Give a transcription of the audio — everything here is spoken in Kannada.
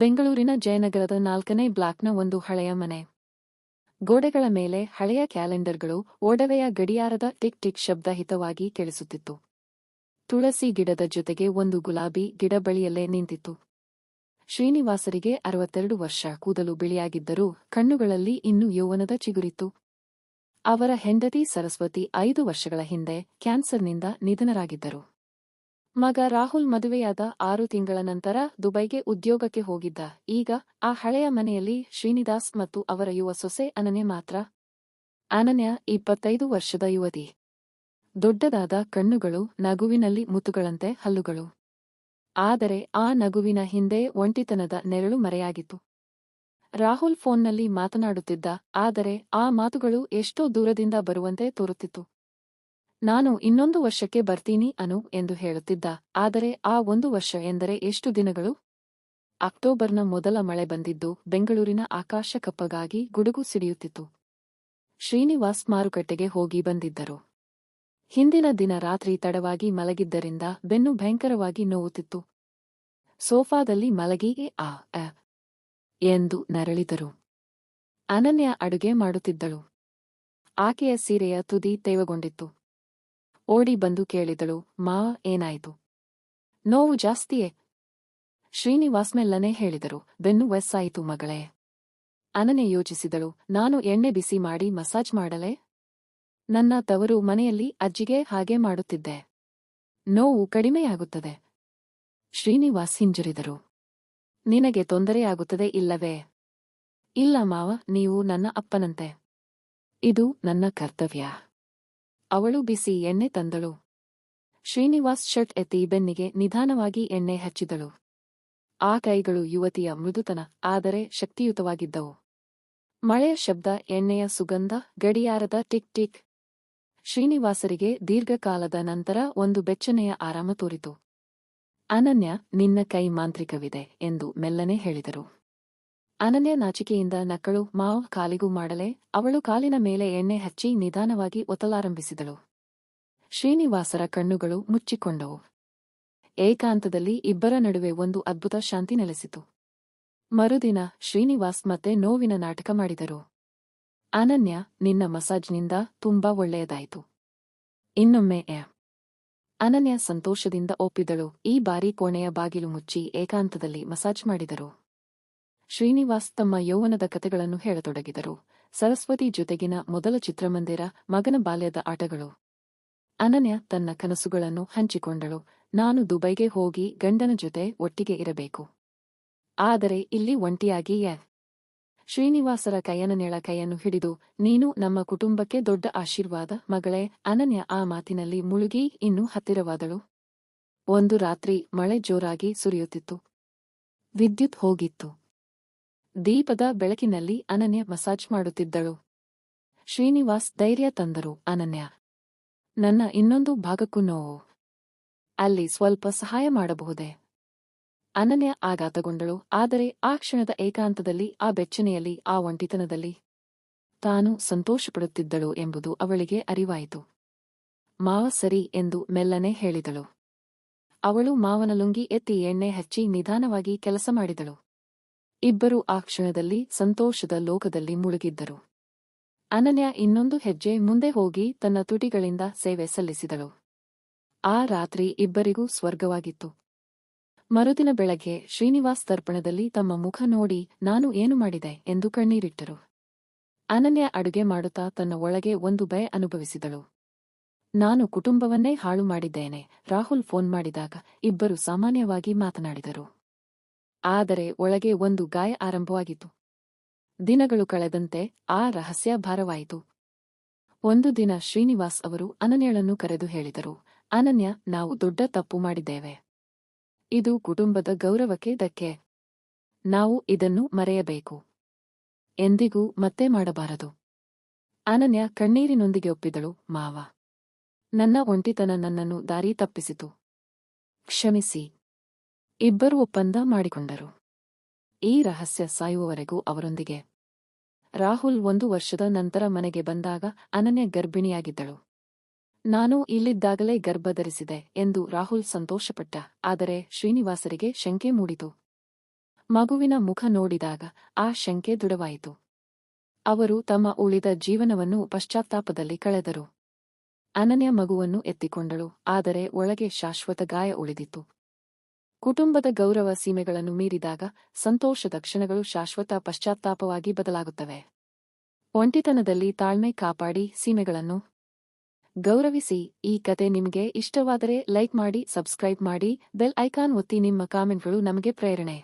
ಬೆಂಗಳೂರಿನ ಜಯನಗರದ 4ನೇ ಬ್ಲಾಕ್ನ ಒಂದು ಹಳೆಯ ಮನೆ. ಗೋಡೆಗಳ ಮೇಲೆ ಹಳೆಯ ಕ್ಯಾಲೆಂಡರ್ಗಳು, ಒಡವೆಯ ಗಡಿಯಾರದ ಟಿಕ್ ಟಿಕ್ ಶಬ್ದ ಹಿತವಾಗಿ ಕೇಳಿಸುತ್ತಿತ್ತು. ತುಳಸಿ ಗಿಡದ ಜೊತೆಗೆ ಒಂದು ಗುಲಾಬಿ ಗಿಡ ಬಳಿಯಲ್ಲೇ ನಿಂತಿತ್ತು. ಶ್ರೀನಿವಾಸರಿಗೆ 62 ವರ್ಷ. ಕೂದಲು ಬಿಳಿಯಾಗಿದ್ದರೂ ಕಣ್ಣುಗಳಲ್ಲಿ ಇನ್ನೂ ಯೌವನದ ಚಿಗುರಿತ್ತು. ಅವರ ಹೆಂಡತಿ ಸರಸ್ವತಿ 5 ವರ್ಷಗಳ ಹಿಂದೆ ಕ್ಯಾನ್ಸರ್ನಿಂದ ನಿಧನರಾಗಿದ್ದರು. ಮಗ ರಾಹುಲ್ ಮದುವೆಯಾದ 6 ತಿಂಗಳ ನಂತರ ದುಬೈಗೆ ಉದ್ಯೋಗಕ್ಕೆ ಹೋಗಿದ್ದ. ಈಗ ಆ ಹಳೆಯ ಮನೆಯಲ್ಲಿ ಶ್ರೀನಿವಾಸ್ ಮತ್ತು ಅವರ ಯುವ ಸೊಸೆ ಅನನ್ಯ ಮಾತ್ರ. ಅನನ್ಯ 25 ವರ್ಷದ ಯುವತಿ. ದೊಡ್ಡದಾದ ಕಣ್ಣುಗಳು, ನಗುವಿನಲ್ಲಿ ಮುತ್ತುಗಳಂತೆ ಹಲ್ಲುಗಳು. ಆದರೆ ಆ ನಗುವಿನ ಹಿಂದೆ ಒಂಟಿತನದ ನೆರಳು ಮರೆಯಾಗಿತ್ತು. ರಾಹುಲ್ ಫೋನ್ನಲ್ಲಿ ಮಾತನಾಡುತ್ತಿದ್ದ, ಆದರೆ ಆ ಮಾತುಗಳು ಎಷ್ಟೋ ದೂರದಿಂದ ಬರುವಂತೆ ತೋರುತ್ತಿತ್ತು. ನಾನು ಇನ್ನೊಂದು ವರ್ಷಕ್ಕೆ ಬರ್ತೀನಿ ಅನು ಎಂದು ಹೇಳುತ್ತಿದ್ದ. ಆದರೆ ಆ 1 ವರ್ಷ ಎಂದರೆ ಎಷ್ಟು ದಿನಗಳು? ಅಕ್ಟೋಬರ್ನ ಮೊದಲ ಮಳೆ ಬಂದಿದ್ದು ಬೆಂಗಳೂರಿನ ಆಕಾಶ ಕಪ್ಪಗಾಗಿ ಗುಡುಗು ಸಿಡಿಯುತ್ತಿತ್ತು. ಶ್ರೀನಿವಾಸ್ ಮಾರುಕಟ್ಟೆಗೆ ಹೋಗಿ ಬಂದಿದ್ದರು. ಹಿಂದಿನ ದಿನ ರಾತ್ರಿ ತಡವಾಗಿ ಮಲಗಿದ್ದರಿಂದ ಬೆನ್ನು ಭಯಂಕರವಾಗಿ ನೋವುತ್ತಿತ್ತು. ಸೋಫಾದಲ್ಲಿ ಮಲಗಿ ಆ ಎಂದು ನರಳಿದರು. ಅನನ್ಯ ಅಡುಗೆ ಮಾಡುತ್ತಿದ್ದಳು. ಆಕೆಯ ಸೀರೆಯ ತುದಿ ತೇವಗೊಂಡಿತ್ತು. ಓಡಿ ಬಂದು ಕೇಳಿದಳು, ಮಾವ, ಏನಾಯಿತು? ನೋವು ಜಾಸ್ತಿಯೇ? ಶ್ರೀನಿವಾಸ್ ಮೆಲ್ಲನೆ ಹೇಳಿದರು, ಬೆನ್ನು ವಯಸ್ಸಾಯಿತು ಮಗಳೇ. ಅನನ್ಯ ಯೋಚಿಸಿದಳು, ನಾನು ಎಣ್ಣೆ ಬಿಸಿ ಮಾಡಿ ಮಸಾಜ್ ಮಾಡಲೇ? ನನ್ನ ತವರು ಮನೆಯಲ್ಲಿ ಅಜ್ಜಿಗೆ ಹಾಗೆ ಮಾಡುತ್ತಿದ್ದೆ. ನೋವು ಕಡಿಮೆಯಾಗುತ್ತದೆ. ಶ್ರೀನಿವಾಸ್ ಹಿಂಜರಿದರು. ನಿನಗೆ ತೊಂದರೆಯಾಗುತ್ತದೆ ಇಲ್ಲವೇ? ಇಲ್ಲ ಮಾವ, ನೀವು ನನ್ನ ಅಪ್ಪನಂತೆ. ಇದು ನನ್ನ ಕರ್ತವ್ಯ. ಅವಳು ಬಿಸಿ ಎಣ್ಣೆ ತಂದಳು. ಶ್ರೀನಿವಾಸ್ ಶರ್ಟ್ ಎತ್ತಿ ಬೆನ್ನಿಗೆ ನಿಧಾನವಾಗಿ ಎಣ್ಣೆ ಹಚ್ಚಿದಳು. ಆ ಕೈಗಳು ಯುವತಿಯ ಮೃದುತನ, ಆದರೆ ಶಕ್ತಿಯುತವಾಗಿದ್ದವು. ಮಳೆಯ ಶಬ್ದ, ಎಣ್ಣೆಯ ಸುಗಂಧ, ಗಡಿಯಾರದ ಟಿಕ್ ಟಿಕ್. ಶ್ರೀನಿವಾಸರಿಗೆ ದೀರ್ಘಕಾಲದ ನಂತರ ಒಂದು ಬೆಚ್ಚನೆಯ ಆರಾಮ ತೋರಿತು. ಅನನ್ಯ, ನಿನ್ನ ಕೈ ಮಾಂತ್ರಿಕವಿದೆ ಎಂದು ಮೆಲ್ಲನೆ ಹೇಳಿದರು. ಅನನ್ಯ ನಾಚಿಕೆಯಿಂದ ನಕ್ಕಳು. ಮಾವ್, ಕಾಲಿಗೂ ಮಾಡಲೇ? ಅವಳು ಕಾಲಿನ ಮೇಲೆ ಎಣ್ಣೆ ಹಚ್ಚಿ ನಿಧಾನವಾಗಿ ಒತ್ತಲಾರಂಭಿಸಿದಳು. ಶ್ರೀನಿವಾಸರ ಕಣ್ಣುಗಳು ಮುಚ್ಚಿಕೊಂಡವು. ಏಕಾಂತದಲ್ಲಿ ಇಬ್ಬರ ನಡುವೆ ಒಂದು ಅದ್ಭುತ ಶಾಂತಿ ನೆಲೆಸಿತು. ಮರುದಿನ ಶ್ರೀನಿವಾಸ್ ಮತ್ತೆ ನೋವಿನ ನಾಟಕ ಮಾಡಿದರು. ಅನನ್ಯ, ನಿನ್ನ ಮಸಾಜ್ನಿಂದ ತುಂಬಾ ಒಳ್ಳೆಯದಾಯಿತು. ಇನ್ನೊಮ್ಮೆ ಅನನ್ಯ ಸಂತೋಷದಿಂದ ಒಪ್ಪಿದಳು. ಈ ಬಾರಿ ಕೋಣೆಯ ಬಾಗಿಲು ಮುಚ್ಚಿ ಏಕಾಂತದಲ್ಲಿ ಮಸಾಜ್ ಮಾಡಿದರು. ಶ್ರೀನಿವಾಸ್ ತಮ್ಮ ಯೌವನದ ಕಥೆಗಳನ್ನು ಹೇಳತೊಡಗಿದರು. ಸರಸ್ವತಿ ಜೊತೆಗಿನ ಮೊದಲ ಚಿತ್ರಮಂದಿರ, ಮಗನ ಬಾಲ್ಯದ ಆಟಗಳು. ಅನನ್ಯ ತನ್ನ ಕನಸುಗಳನ್ನು ಹಂಚಿಕೊಂಡಳು. ನಾನು ದುಬೈಗೆ ಹೋಗಿ ಗಂಡನ ಜೊತೆ ಒಟ್ಟಿಗೆ ಇರಬೇಕು. ಆದರೆ ಇಲ್ಲಿ ಒಂಟಿಯಾಗಿ ಶ್ರೀನಿವಾಸರ ಕೈಯನನೆಳ ಕೈಯನ್ನು ಹಿಡಿದು, ನೀನು ನಮ್ಮ ಕುಟುಂಬಕ್ಕೆ ದೊಡ್ಡ ಆಶೀರ್ವಾದ ಮಗಳೇ. ಅನನ್ಯ ಆ ಮಾತಿನಲ್ಲಿ ಮುಳುಗಿ ಇನ್ನೂ ಹತ್ತಿರವಾದಳು. ಒಂದು ರಾತ್ರಿ ಮಳೆ ಜೋರಾಗಿ ಸುರಿಯುತ್ತಿತ್ತು. ವಿದ್ಯುತ್ ಹೋಗಿತ್ತು. ದೀಪದ ಬೆಳಕಿನಲ್ಲಿ ಅನನ್ಯ ಮಸಾಜ್ ಮಾಡುತ್ತಿದ್ದಳು. ಶ್ರೀನಿವಾಸ್ ಧೈರ್ಯ ತಂದರು. ಅನನ್ಯ, ನನ್ನ ಇನ್ನೊಂದು ಭಾಗಕ್ಕೂ ನೋವು. ಅಲ್ಲಿ ಸ್ವಲ್ಪ ಸಹಾಯ ಮಾಡಬಹುದೇ? ಅನನ್ಯ ಆಘಾತಗೊಂಡಳು. ಆದರೆ ಆ ಕ್ಷಣದ ಏಕಾಂತದಲ್ಲಿ, ಆ ಬೆಚ್ಚನೆಯಲ್ಲಿ, ಆ ಒಂಟಿತನದಲ್ಲಿ ತಾನು ಸಂತೋಷಪಡುತ್ತಿದ್ದಳು ಎಂಬುದು ಅವಳಿಗೆ ಅರಿವಾಯಿತು. ಮಾವ ಸರಿ ಎಂದು ಮೆಲ್ಲನೆ ಹೇಳಿದಳು. ಅವಳು ಮಾವನ ಲುಂಗಿ ಎತ್ತಿ ಎಣ್ಣೆ ಹಚ್ಚಿ ನಿಧಾನವಾಗಿ ಕೆಲಸ ಮಾಡಿದಳು. ಇಬ್ಬರೂ ಆ ಕ್ಷಣದಲ್ಲಿ ಸಂತೋಷದ ಲೋಕದಲ್ಲಿ ಮುಳುಗಿದ್ದರು. ಅನನ್ಯ ಇನ್ನೊಂದು ಹೆಜ್ಜೆ ಮುಂದೆ ಹೋಗಿ ತನ್ನ ತುಟಿಗಳಿಂದ ಸೇವೆ ಸಲ್ಲಿಸಿದಳು. ಆ ರಾತ್ರಿ ಇಬ್ಬರಿಗೂ ಸ್ವರ್ಗವಾಗಿತ್ತು. ಮರುದಿನ ಬೆಳಗ್ಗೆ ಶ್ರೀನಿವಾಸ್ ದರ್ಪಣದಲ್ಲಿ ತಮ್ಮ ಮುಖ ನೋಡಿ, ನಾನು ಏನು ಮಾಡಿದೆ ಎಂದು ಕಣ್ಣೀರಿಟ್ಟರು. ಅನನ್ಯ ಅಡುಗೆ ಮಾಡುತ್ತಾ ತನ್ನ ಒಳಗೆ ಒಂದು ಭಯ ಅನುಭವಿಸಿದಳು. ನಾನು ಕುಟುಂಬವನ್ನೇ ಹಾಳು ಮಾಡಿದ್ದೇನೆ. ರಾಹುಲ್ ಫೋನ್ ಮಾಡಿದಾಗ ಇಬ್ಬರು ಸಾಮಾನ್ಯವಾಗಿ ಮಾತನಾಡಿದರು. ಆದರೆ ಒಳಗೆ ಒಂದು ಗಾಯ ಆರಂಭವಾಗಿತ್ತು. ದಿನಗಳು ಕಳೆದಂತೆ ಆ ರಹಸ್ಯ ಭಾರವಾಯಿತು. ಒಂದು ದಿನ ಶ್ರೀನಿವಾಸ್ ಅವರು ಅನನ್ಯಳನ್ನು ಕರೆದು ಹೇಳಿದರು, ಅನನ್ಯ, ನಾವು ದೊಡ್ಡ ತಪ್ಪು ಮಾಡಿದ್ದೇವೆ. ಇದು ಕುಟುಂಬದ ಗೌರವಕ್ಕೆ ಧಕ್ಕೆ. ನಾವು ಇದನ್ನು ಮರೆಯಬೇಕು. ಎಂದಿಗೂ ಮತ್ತೆ ಮಾಡಬಾರದು. ಅನನ್ಯ ಕಣ್ಣೀರಿನೊಂದಿಗೆ ಒಪ್ಪಿದಳು, ಮಾವ, ನನ್ನ ಒಂಟಿತನ ನನ್ನನ್ನು ದಾರಿ ತಪ್ಪಿಸಿತು. ಕ್ಷಮಿಸಿ. ಇಬ್ಬರೂ ಒಪ್ಪಂದ ಮಾಡಿಕೊಂಡರು. ಈ ರಹಸ್ಯ ಸಾಯುವವರೆಗೂ ಅವರೊಂದಿಗೆ. ರಾಹುಲ್ 1 ವರ್ಷದ ನಂತರ ಮನೆಗೆ ಬಂದಾಗ ಅನನ್ಯ ಗರ್ಭಿಣಿಯಾಗಿದ್ದಳು. ನಾನು ಇಲ್ಲಿದ್ದಾಗಲೇ ಗರ್ಭ ಧರಿಸಿದೆ ಎಂದು ರಾಹುಲ್ ಸಂತೋಷಪಟ್ಟ. ಆದರೆ ಶ್ರೀನಿವಾಸರಿಗೆ ಶಂಕೆ ಮೂಡಿತು. ಮಗುವಿನ ಮುಖ ನೋಡಿದಾಗ ಆ ಶಂಕೆ ದೃಢವಾಯಿತು. ಅವರು ತಮ್ಮ ಉಳಿದ ಜೀವನವನ್ನು ಪಶ್ಚಾತ್ತಾಪದಲ್ಲಿ ಕಳೆದರು. ಅನನ್ಯ ಮಗುವನ್ನು ಎತ್ತಿಕೊಂಡಳು, ಆದರೆ ಒಳಗೆ ಶಾಶ್ವತ ಗಾಯ ಉಳಿದಿತ್ತು. ಕುಟುಂಬದ ಗೌರವ ಸೀಮೆಗಳನ್ನು ಮೀರಿದಾಗ ಸಂತೋಷದ ಕ್ಷಣಗಳು ಶಾಶ್ವತ ಪಶ್ಚಾತ್ತಾಪವಾಗಿ ಬದಲಾಗುತ್ತವೆ. ಒಂಟಿತನದಲ್ಲಿ ತಾಳ್ಮೆ ಕಾಪಾಡಿ, ಸೀಮೆಗಳನ್ನು ಗೌರವಿಸಿ. ಈ ಕತೆ ನಿಮಗೆ ಇಷ್ಟವಾದರೆ ಲೈಕ್ ಮಾಡಿ, ಸಬ್ಸ್ಕ್ರೈಬ್ ಮಾಡಿ, ಬೆಲ್ ಐಕಾನ್ ಒತ್ತಿ. ನಿಮ್ಮ ಕಾಮೆಂಟ್ಗಳು ನಮಗೆ ಪ್ರೇರಣೆ.